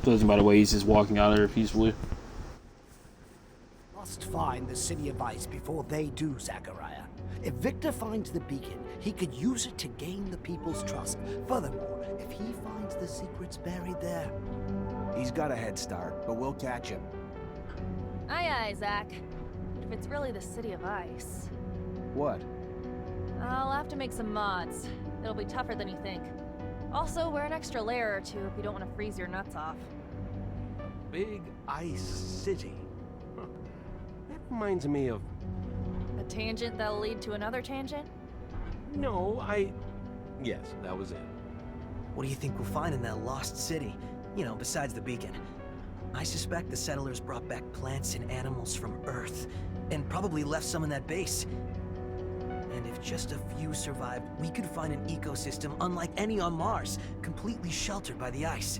Judging by the way he's just walking out of there peacefully. Must find the City of Ice before they do, Zachariah. If Viktor finds the beacon, he could use it to gain the people's trust. Furthermore, if he finds the secrets buried there... He's got a head start, but we'll catch him. Aye, aye, Zach. But if it's really the City of Ice... What? I'll have to make some mods. It'll be tougher than you think. Also, wear an extra layer or two if you don't want to freeze your nuts off. Big Ice City. Huh. That reminds me of... A tangent that'll lead to another tangent? No, Yes, that was it. What do you think we'll find in that lost city? You know, besides the beacon. I suspect the settlers brought back plants and animals from Earth, and probably left some in that base. And if just a few survived, we could find an ecosystem unlike any on Mars, completely sheltered by the ice.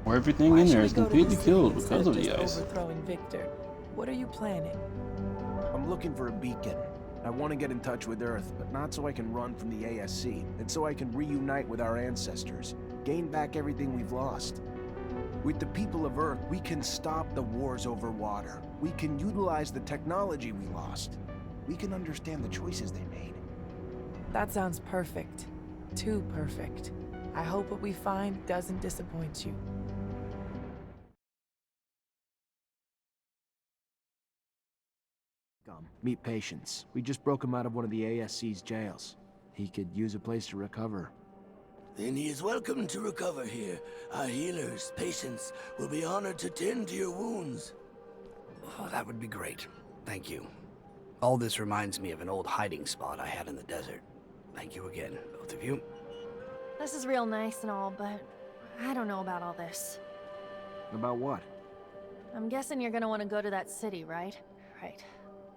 Or everything in there is completely killed because of the ice. Overthrowing Viktor. What are you planning? I'm looking for a beacon. I want to get in touch with Earth, but not so I can run from the ASC, and so I can reunite with our ancestors, gain back everything we've lost. With the people of Earth, we can stop the wars over water. We can utilize the technology we lost. We can understand the choices they made. That sounds perfect. Too perfect. I hope what we find doesn't disappoint you. Meet Patience. We just broke him out of one of the ASC's jails. He could use a place to recover. Then he is welcome to recover here. Our healers, patients, will be honored to tend to your wounds. Oh, that would be great. Thank you. All this reminds me of an old hiding spot I had in the desert. Thank you again, both of you. This is real nice and all, but I don't know about all this. About what? I'm guessing you're gonna want to go to that city, right? Right.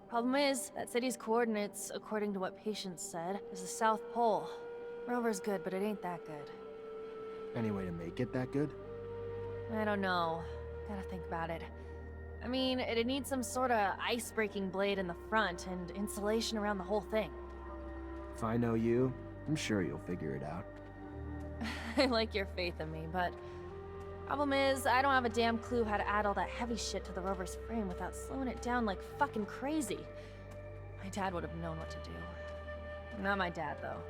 Problem is, that city's coordinates, according to what Patience said, is the South Pole. Rover's good, but it ain't that good. Any way to make it that good? I don't know. Gotta think about it. I mean, it'd need some sort of ice-breaking blade in the front and insulation around the whole thing. If I know you, I'm sure you'll figure it out. I like your faith in me, but... Problem is, I don't have a damn clue how to add all that heavy shit to the rover's frame without slowing it down like fucking crazy. My dad would have known what to do. Not my dad, though.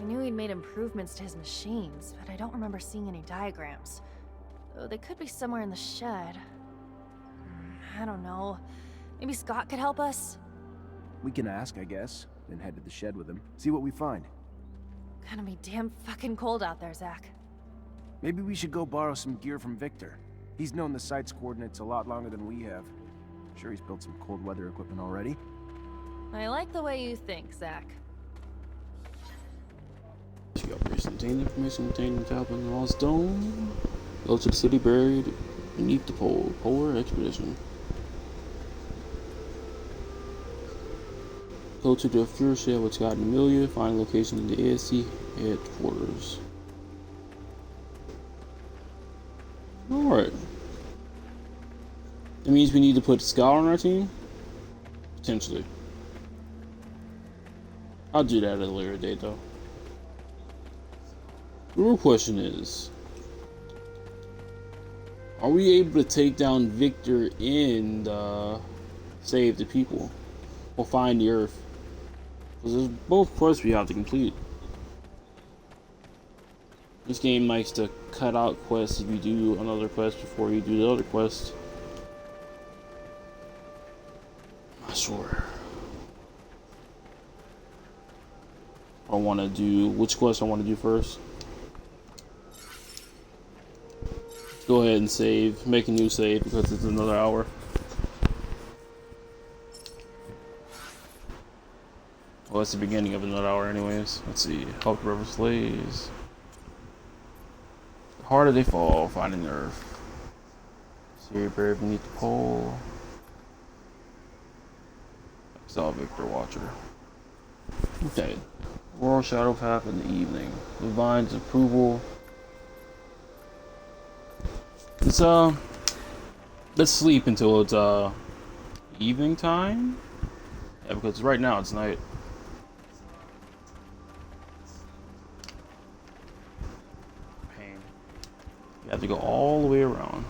I knew he'd made improvements to his machines, but I don't remember seeing any diagrams. Though they could be somewhere in the shed. I don't know. Maybe Scott could help us? We can ask, I guess, then head to the shed with him. See what we find. Gonna be damn fucking cold out there, Zach. Maybe we should go borrow some gear from Viktor. He's known the site's coordinates a lot longer than we have. Sure he's built some cold weather equipment already. I like the way you think, Zach. You got recent information contained in the tablet in the lost dome. Go to the city buried beneath the pole. Polar expedition. Go to the fuel shed with Scott and Amelia. Find a location in the ASC headquarters. Alright. That means we need to put Scott on our team? Potentially. I'll do that at a later date though. The real question is, are we able to take down Viktor and save the people? Or find the Earth? Because there's both quests we have to complete. This game likes to cut out quests if you do another quest before you do the other quest. Not sure. I want to do which quest I want to do first. Go ahead and save, make a new save because it's another hour. Well, it's the beginning of another hour anyways. Let's see. Help River Slays. The harder they fall, finding the Earth. Syria buried beneath the pole. Exile Viktor Watcher. Okay. Royal Shadow Path in the evening. Divine's approval. Let's sleep until it's evening time. Yeah, because right now it's night. Pain. You have to go all the way around.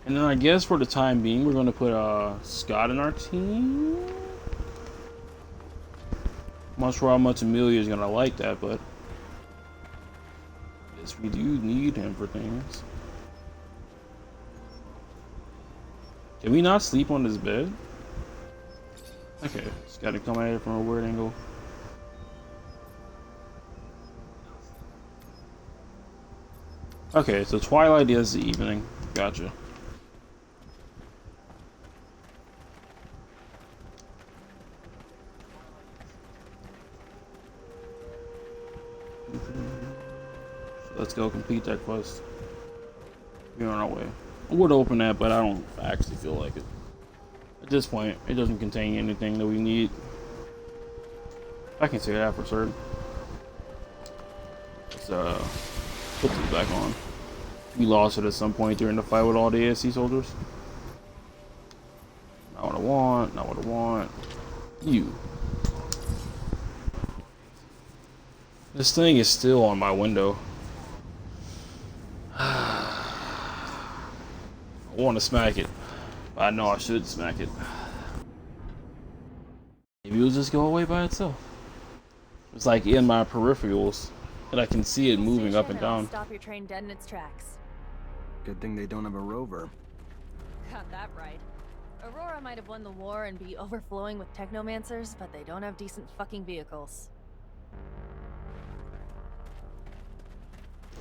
And then I guess for the time being, we're going to put Scott in our team. I'm not sure how much Amelia is going to like that, but I guess we do need him for things. Can we not sleep on this bed? Okay, just got to come at it from a weird angle. Okay, so twilight is the evening. Gotcha. Let's go complete that quest. We're on our way. I would open that, but I don't actually feel like it. At this point, it doesn't contain anything that we need. I can say that for certain. Let's put this back on. We lost it at some point during the fight with all the ASC soldiers. Not what I want, not what I want. You. This thing is still on my window. I want to smack it, but I know I should smack it. Maybe it'll just go away by itself. It's like in my peripherals, and I can see it moving up and down. Stop your train dead in its tracks. Good thing they don't have a rover. Got that right. Aurora might have won the war and be overflowing with Technomancers, but they don't have decent fucking vehicles.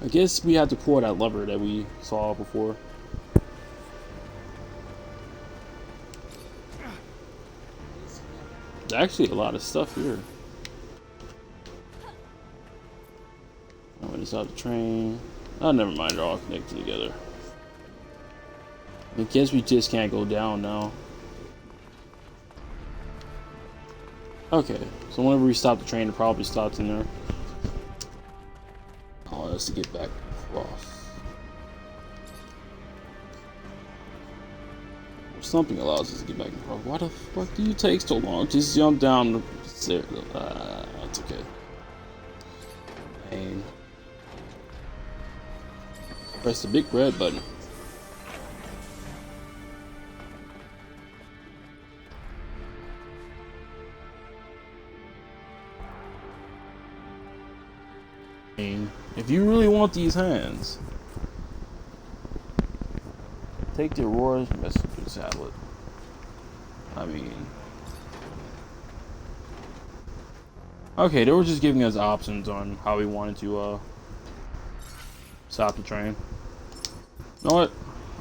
I guess we have to pull that lever that we saw before. There's actually a lot of stuff here. I'm gonna stop the train. Oh, never mind, they're all connected together. I guess we just can't go down now. Okay, so whenever we stop the train, it probably stops in there. Oh, that's to get back across. Or something allows us to get back across. Why the fuck do you take so long? Just jump down the stairs. That's okay. And press the big red button. If you really want these hands, take the Aurora's messenger tablet. I mean, okay, they were just giving us options on how we wanted to stop the train. You know what?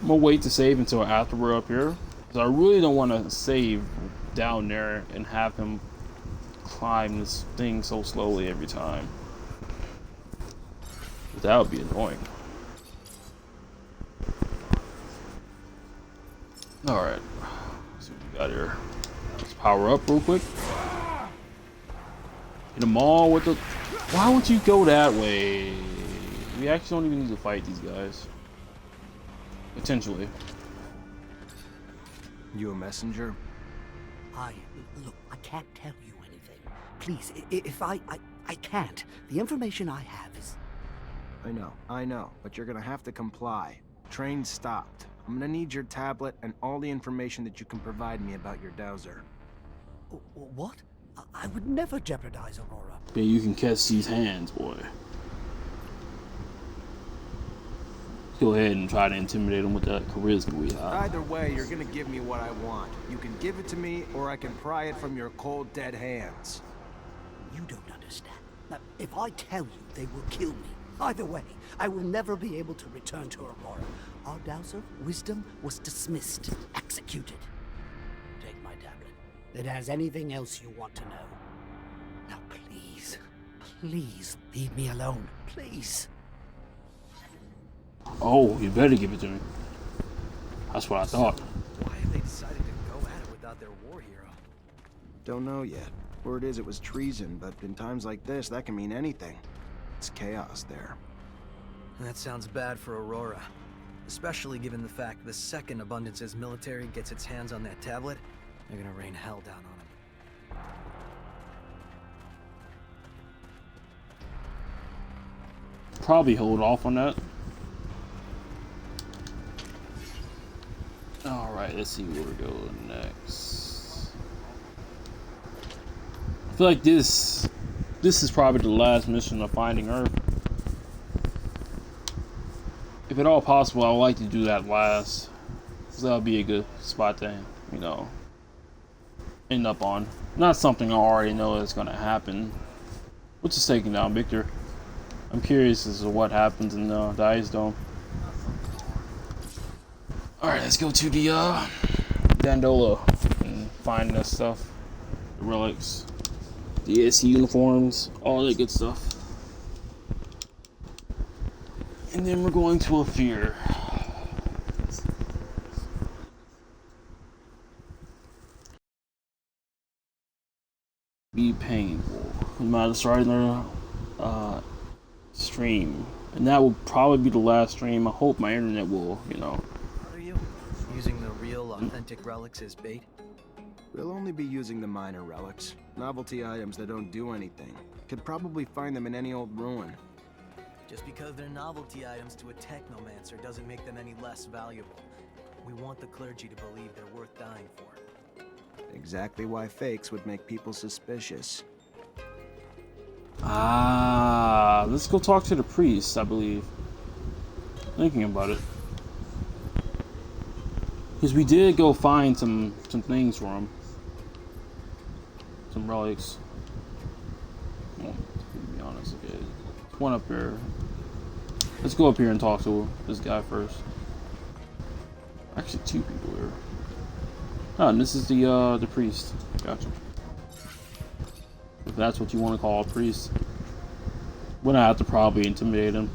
I'm gonna wait to save until after we're up here, because I really don't want to save down there and have him climb this thing so slowly every time. That would be annoying. Alright. Let's see what we got here. Let's power up real quick. Hit them all with the... Why would you go that way? We actually don't even need to fight these guys. Potentially. You a messenger? Look, I can't tell you anything. Please, if I can't. The information I have is... I know, but you're gonna have to comply. Train stopped. I'm gonna need your tablet and all the information that you can provide me about your dowser. What? I would never jeopardize Aurora. Yeah, you can catch these hands, boy. Go ahead and try to intimidate them with that charisma we have. Either way, you're gonna give me what I want. You can give it to me, or I can pry it from your cold, dead hands. You don't understand. Now, if I tell you, they will kill me. Either way, I will never be able to return to Aurora. Our dowser, Wisdom, was dismissed, executed. Take my tablet. It has anything else you want to know. Now please, please leave me alone. Please. Oh, you better give it to me. That's what I thought. Why have they decided to go at it without their war hero? Don't know yet. Word is it was treason, but in times like this, that can mean anything. It's chaos there. That sounds bad for Aurora. Especially given the fact the second Abundance's military gets its hands on that tablet, they're gonna rain hell down on him. probably hold off on that. Alright, let's see where we go next. I feel like this is probably the last mission of Finding Earth. If at all possible, I would like to do that last. Because that'll be a good spot to, you know, end up on. Not something I already know is going to happen. What's just taking down Viktor? I'm curious as to what happens in the Ice Dome. Alright, let's go to the Dandola and find that stuff. The relics. The ASC uniforms. All that good stuff. And then we're going to Ophir. Be painful. We might have started another stream. And that will probably be the last stream. I hope my internet will, you know. Are you using the real, authentic relics as bait? We'll only be using the minor relics. Novelty items that don't do anything. Could probably find them in any old ruin. Just because they're novelty items to a Technomancer doesn't make them any less valuable. We want the clergy to believe they're worth dying for. Exactly why fakes would make people suspicious. Ah, let's go talk to the priest, I believe. Thinking about it. Because we did go find some things for him. Some relics. Well, to be honest, okay. There's one up here. Let's go up here and talk to this guy first. Actually, two people here. Oh, and this is the priest. Gotcha. If that's what you want to call a priest. We're gonna have to probably intimidate him.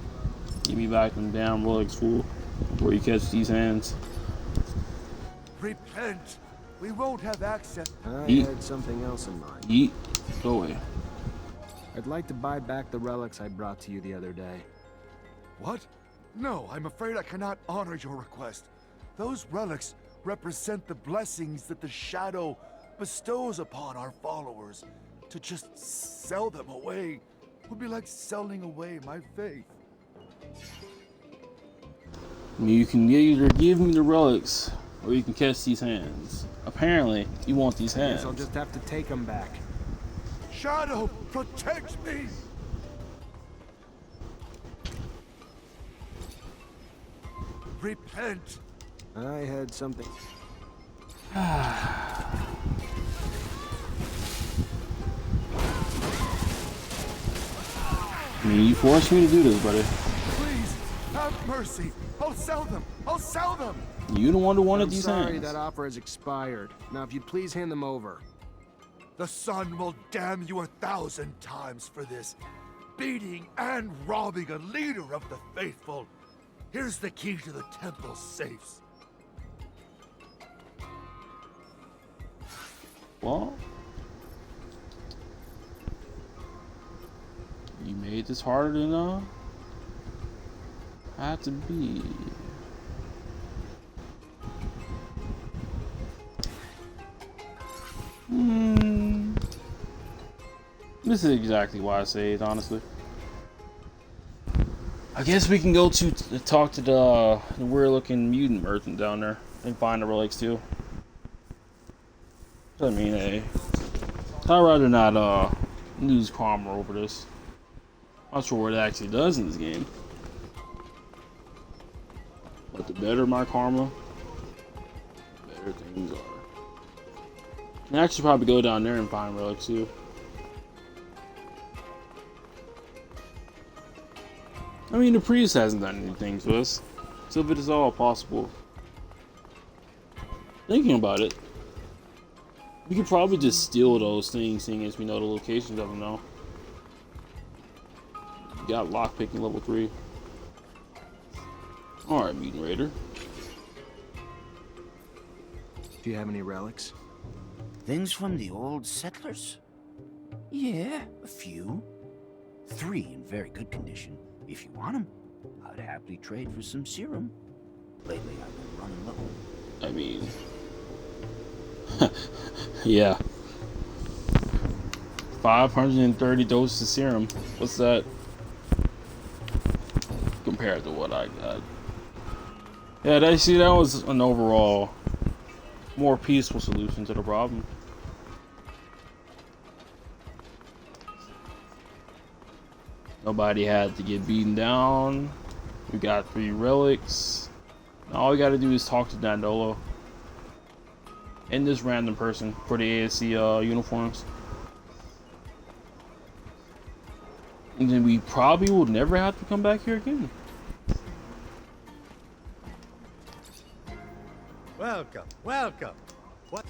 Give me back them damn relics, fool. Before you catch these hands. Repent! We won't have access. I Eat. had something else in mind. Eat. Go away. I'd like to buy back the relics I brought to you the other day. What? No, I'm afraid I cannot honor your request. Those relics represent the blessings that the Shadow bestows upon our followers. To just sell them away would be like selling away my faith. You can either give me the relics, or you can catch these hands. Apparently, you want these hands. Guess I'll just have to take them back. Shadow, protect me! Repent! I had something. I mean, you forced me to do this, buddy. Please, have mercy! I'll sell them! I'll sell them! You the one who wanted I'm these sorry, hands. that offer has expired. Now, if you'd please hand them over. The sun will damn you 1,000 times for this. Beating and robbing a leader of the faithful. Here's the key to the temple's safes. Well, you made this harder than had to be. This is exactly why I say it, honestly. I guess we can go to talk to the weird-looking mutant merchant down there and find the relics too. I mean, hey, I'd rather not lose karma over this. Not sure what it actually does in this game, but the better my karma, the better things are. And I should probably go down there and find relics too. I mean, the priest hasn't done anything to us, so if it is all possible. Thinking about it, we could probably just steal those things, seeing as we know the locations of them now. We got lockpicking level 3. Alright, Mutant Raider. Do you have any relics? Things from the old settlers? Yeah, a few. 3 in very good condition. If you want them, I'd happily trade for some serum. Lately, I've been running low. I mean, yeah. 530 doses of serum. What's that? compared to what I got. Yeah, that was an overall more peaceful solution to the problem. Nobody had to get beaten down. We got 3 relics. Now all we gotta do is talk to Dandolo and this random person for the ASC uniforms. And then we probably will never have to come back here again. Welcome, welcome. What?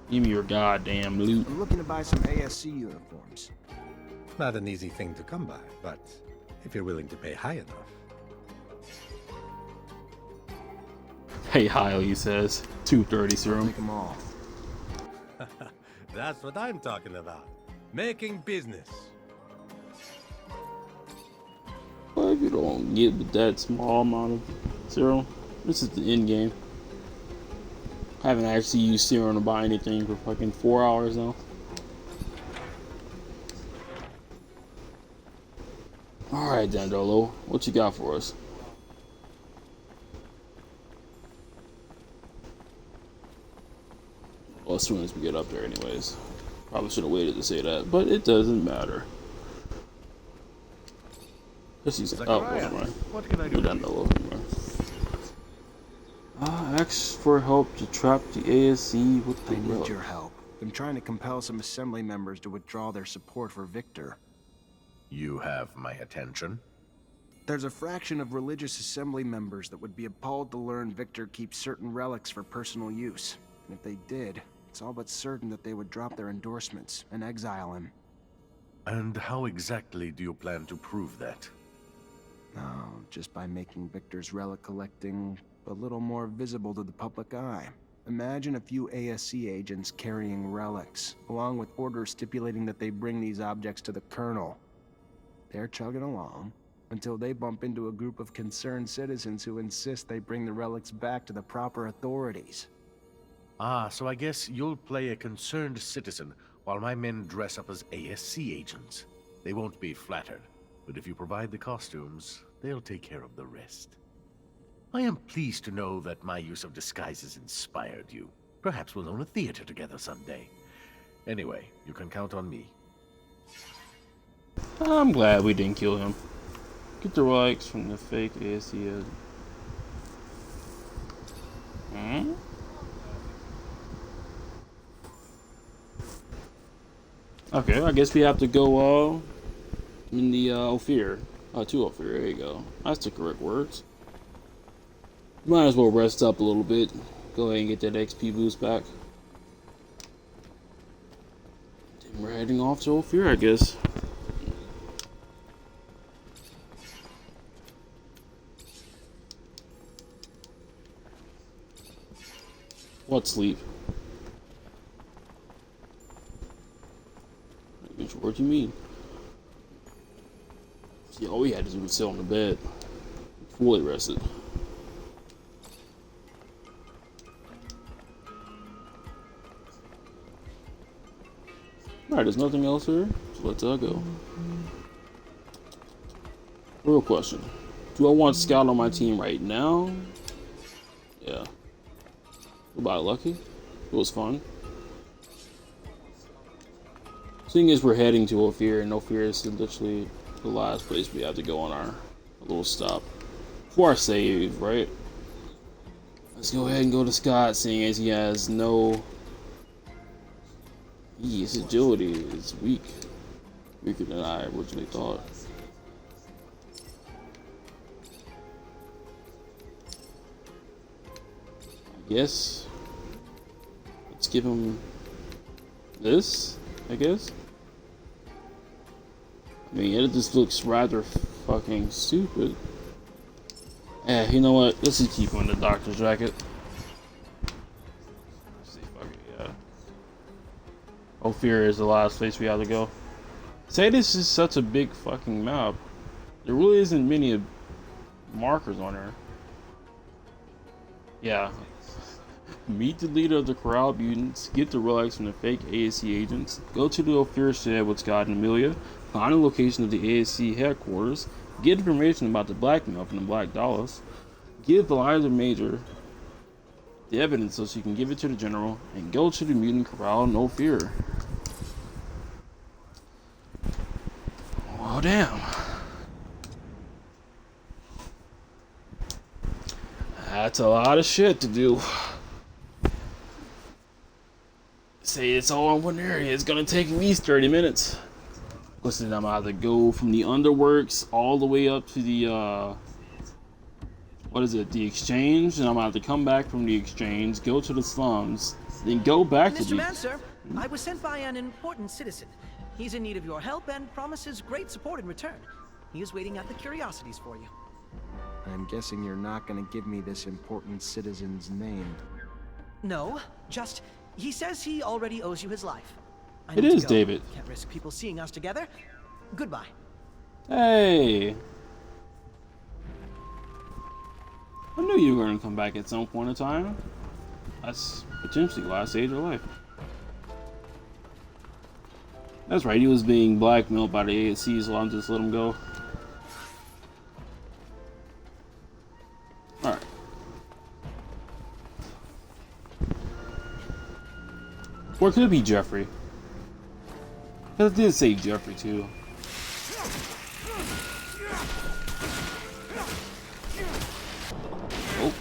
Give me your goddamn loot. I'm looking to buy some ASC uniforms. Not an easy thing to come by, but if you're willing to pay high enough. Hey, Heil, he says. 230 serum. Take them all. That's what I'm talking about. Making business. Well, if you don't get with that small amount of serum, this is the end game. I haven't actually used serum to buy anything for fucking 4 hours now. Alright, Dandolo, what you got for us? Well, as soon as we get up there anyways. Probably should have waited to say that, but it doesn't matter. This is oh, what can I do? Dandolo. Ask for help to trap the ASC with the I need your help. I'm trying to compel some assembly members to withdraw their support for Viktor. You have my attention. There's a fraction of religious assembly members that would be appalled to learn Viktor keeps certain relics for personal use. And if they did, it's all but certain that they would drop their endorsements and exile him. And how exactly do you plan to prove that? Oh, just by making Viktor's relic collecting a little more visible to the public eye. Imagine a few ASC agents carrying relics, along with orders stipulating that they bring these objects to the Colonel. They're chugging along until they bump into a group of concerned citizens who insist they bring the relics back to the proper authorities. Ah, so I guess you'll play a concerned citizen while my men dress up as ASC agents. They won't be flattered, but if you provide the costumes, they'll take care of the rest. I am pleased to know that my use of disguises inspired you. Perhaps we'll own a theater together someday. Anyway, you can count on me. I'm glad we didn't kill him. Get the relics from the fake ASC. Okay, I guess we have to go in the Ophir. To Ophir, there you go. That's the correct words. Might as well rest up a little bit. Go ahead and get that XP boost back. Then we're heading off to Ophir, I guess. What sleep? What do you mean? See, all we had to do was sit on the bed, fully rested. Alright, there's nothing else here, so let's go. Real question. Do I want Scout on my team right now? Yeah. Goodbye, Lucky. It was fun. Seeing as we're heading to Ophir, and Ophir is literally the last place we have to go on our little stop. For our save, right? Let's go ahead and go to Scott, seeing as he has no... His agility is weak. Weaker than I originally thought. I guess. Let's give him this, I guess. I mean, it just looks rather fucking stupid. Eh, you know what? Let's just keep on the doctor's jacket. Let's see, fuck it, yeah. Ophir is the last place we have to go. Say this is such a big fucking map. There really isn't many markers on there. Yeah. Meet the leader of the Corral Mutants, get the relics from the fake ASC agents, go to the Ophir shed with Scott and Amelia, find the location of the ASC headquarters, Get information about the blackmail from the Black Dollars. Give Eliza Major the evidence so she can give it to the general, and go to the mutant corral, no fear. Well, damn. That's a lot of shit to do. Say it's all in one area. It's gonna take at least 30 minutes. Listen, I'm gonna have to go from the underworks all the way up to the what is it? The exchange, and I'm gonna have to come back from the exchange, go to the slums, then go back to the. Mr. Mancer, I was sent by an important citizen. He's in need of your help and promises great support in return. He is waiting at the curiosities for you. I'm guessing you're not gonna give me this important citizen's name. No, just he says he already owes you his life. It is David. Can't risk people seeing us together. Goodbye. Hey. I knew you were going to come back at some point in time. That's potentially last stage of life. That's right, he was being blackmailed by the ASC, so I'm just let him go. Alright. Or could it be Jeffrey? Because it did say Jeffrey too. Oh.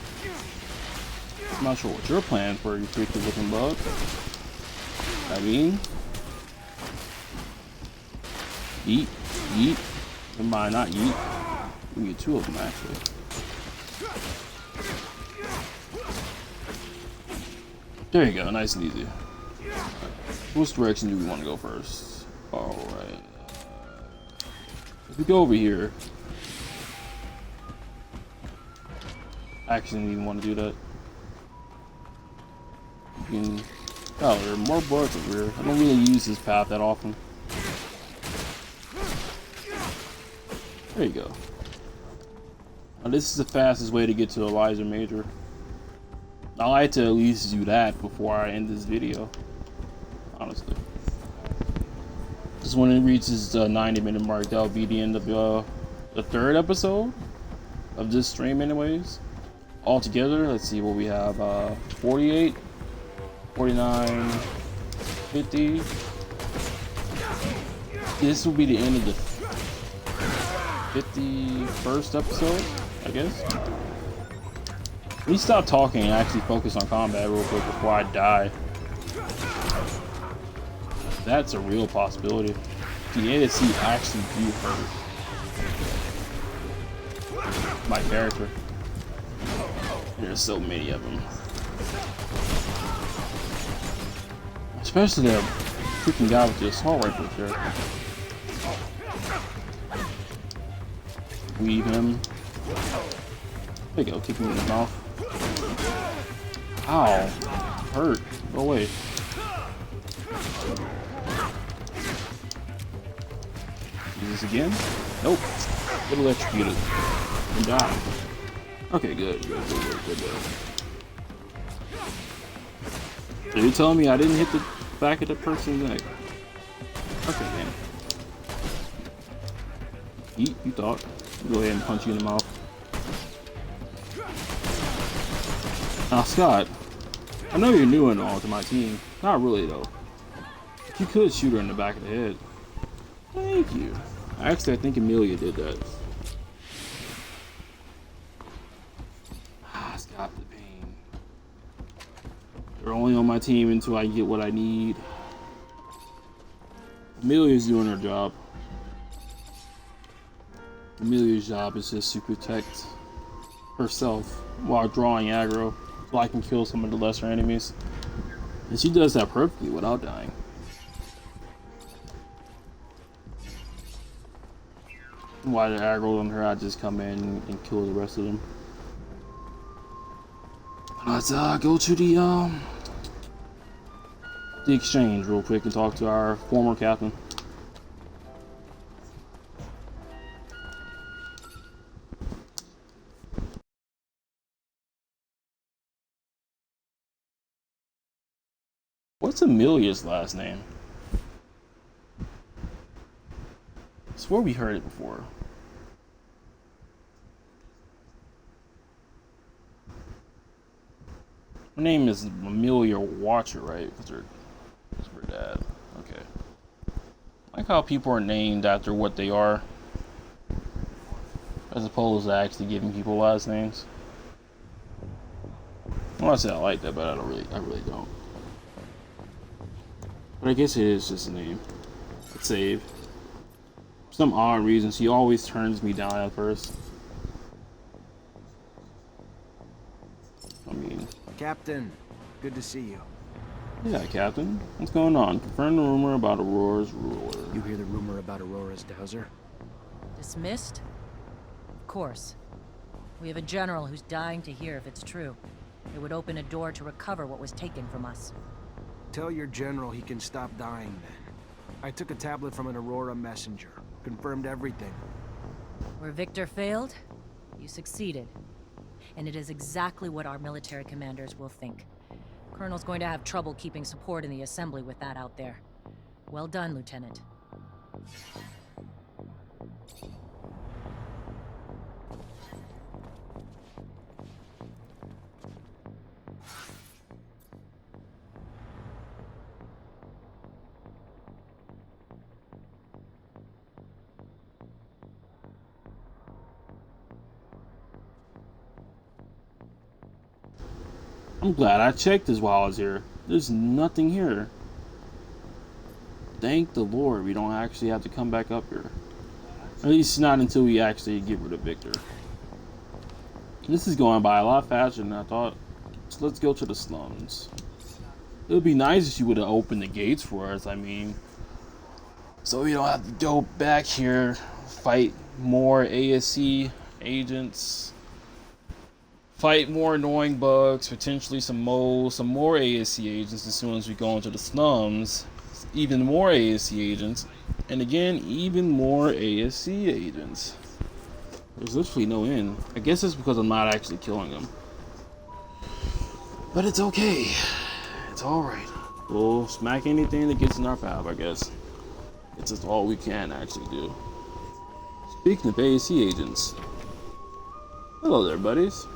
I'm not sure what your plans were, you freaky looking bug. I mean, eat, eat. Never mind, not eat. We can get two of them actually. There you go, nice and easy. Which direction do we want to go first? Alright. If we go over here. Actually, I didn't even want to do that. Oh, there are more bullets over here. I don't really use this path that often. There you go. Now, this is the fastest way to get to Eliza Major. I like to at least do that before I end this video. Honestly. Just when it reaches the 90-minute mark, that'll be the end of the third episode of this stream anyways. Altogether, let's see what we have. 48, 49, 50. This will be the end of the 51st episode, I guess. Let me stop talking and actually focus on combat real quick before I die. That's a real possibility. The ASC actually do hurt my character. There's so many of them. Especially the freaking guy with the assault rifle there. Weave him. There you go, kick him in the mouth. Ow. Hurt. Go away. Do this again? Nope. Get electrocuted. And die. Okay, good. Good. Are you telling me I didn't hit the back of the person's neck? Okay, man. Eat, you thought. Go ahead and punch you in the mouth. Now, Scott, I know you're new and all to my team. Not really, though. You could shoot her in the back of the head. Thank you. Actually, I think Amelia did that. Scott, the pain. They're only on my team until I get what I need. Amelia's doing her job. Amelia's job is just to protect herself while drawing aggro so I can kill some of the lesser enemies. And she does that perfectly without dying. While they're aggroed on her, I just come in and kill the rest of them. Let's go to the exchange real quick and talk to our former captain. What's Amelia's last name? I swear we heard it before. Her name is Amelia Watcher, right? Because her dad. Okay. I like how people are named after what they are, as opposed to actually giving people last names. Well, I say I like that, but I really don't. But I guess it is just a name. Let's save. For some odd reason, she always turns me down at first. I mean... Captain, good to see you. Yeah, Captain. What's going on? Confirm the rumor about Aurora's ruler. You hear the rumor about Aurora's dowser? Dismissed? Of course. We have a general who's dying to hear if it's true. It would open a door to recover what was taken from us. Tell your general he can stop dying then. I took a tablet from an Aurora messenger. Confirmed everything. Where Viktor failed, you succeeded. And it is exactly what our military commanders will think. Colonel's going to have trouble keeping support in the assembly with that out there. Well done, Lieutenant. I'm glad I checked this while I was here. There's nothing here. Thank the Lord we don't actually have to come back up here. At least not until we actually get rid of Viktor. This is going by a lot faster than I thought. So let's go to the slums. It would be nice if you would have opened the gates for us, I mean. So we don't have to go back here, fight more ASC agents. Fight more annoying bugs, potentially some moles, some more ASC agents as soon as we go into the slums. Even more ASC agents. And again, even more ASC agents. There's literally no end. I guess it's because I'm not actually killing them. But it's okay. It's alright. We'll smack anything that gets in our path, I guess. It's just all we can actually do. Speaking of ASC agents. Hello there, buddies.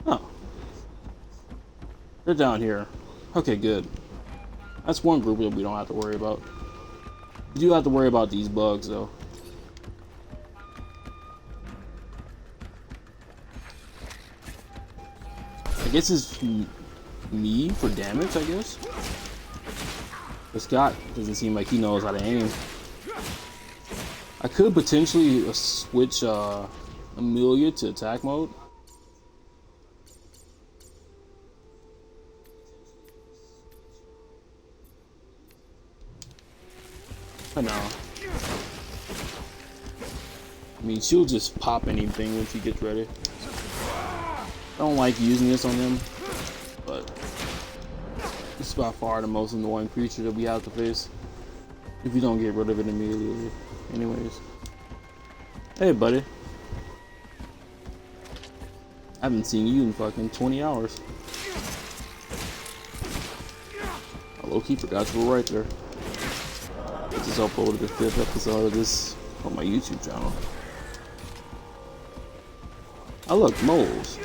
Oh. They're down here. Okay, good. That's one group that we don't have to worry about. We do have to worry about these bugs, though. I guess it's me for damage, I guess? But Scott doesn't seem like he knows how to aim. I could potentially switch Amelia to attack mode. I know. I mean, she'll just pop anything when she gets ready. I don't like using this on them, but it's by far the most annoying creature that we have to face if you don't get rid of it immediately. Anyways. Hey, buddy. I haven't seen you in fucking 20 hours. I low-key forgot you were right there. I just uploaded the 5th episode of this on my YouTube channel. Oh look, moles.